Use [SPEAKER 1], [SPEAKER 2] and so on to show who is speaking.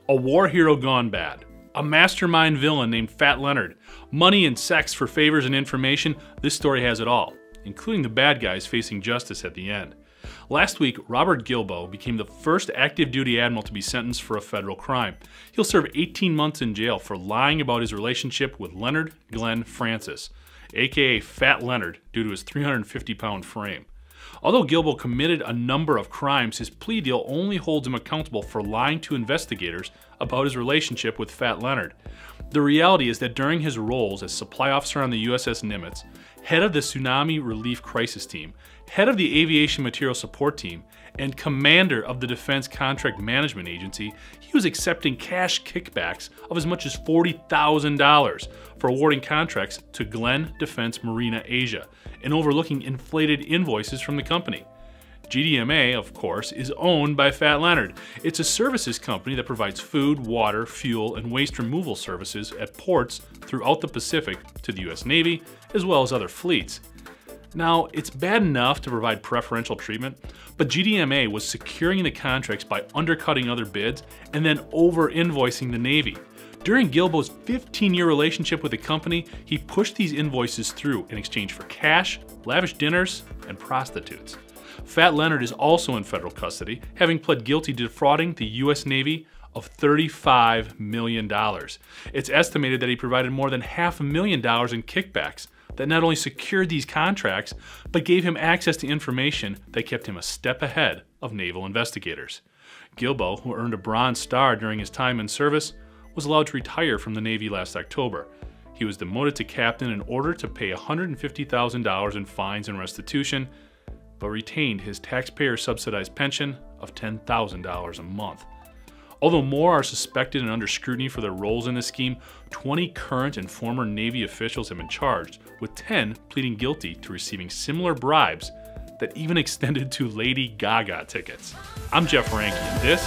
[SPEAKER 1] A war hero gone bad. A mastermind villain named Fat Leonard. Money and sex for favors and information. This story has it all, including the bad guys facing justice at the end. Last week, Robert Gilbo became the first active duty admiral to be sentenced for a federal crime. He'll serve 18 months in jail for lying about his relationship with Leonard Glenn Francis, aka Fat Leonard, due to his 350-pound frame. Although Gilbo committed a number of crimes, his plea deal only holds him accountable for lying to investigators about his relationship with Fat Leonard. The reality is that during his roles as supply officer on the USS Nimitz, head of the Tsunami Relief Crisis Team, head of the Aviation Material Support Team, and commander of the Defense Contract Management Agency, he was accepting cash kickbacks of as much as $40,000 for awarding contracts to Glenn Defense Marina Asia and overlooking inflated invoices from the company. GDMA, of course, is owned by Fat Leonard. It's a services company that provides food, water, fuel, and waste removal services at ports throughout the Pacific to the US Navy, as well as other fleets. Now, it's bad enough to provide preferential treatment, but GDMA was securing the contracts by undercutting other bids and then over-invoicing the Navy. During Gilbo's 15-year relationship with the company, he pushed these invoices through in exchange for cash, lavish dinners, and prostitutes. Fat Leonard is also in federal custody, having pled guilty to defrauding the US Navy of $35 million. It's estimated that he provided more than $500,000 in kickbacks that not only secured these contracts, but gave him access to information that kept him a step ahead of naval investigators. Gilbo, who earned a Bronze Star during his time in service, was allowed to retire from the Navy last October. He was demoted to captain in order to pay $150,000 in fines and restitution, but retained his taxpayer-subsidized pension of $10,000 a month. Although more are suspected and under scrutiny for their roles in this scheme, 20 current and former Navy officials have been charged, with 10 pleading guilty to receiving similar bribes that even extended to Lady Gaga tickets. I'm Jeff Ranke, and this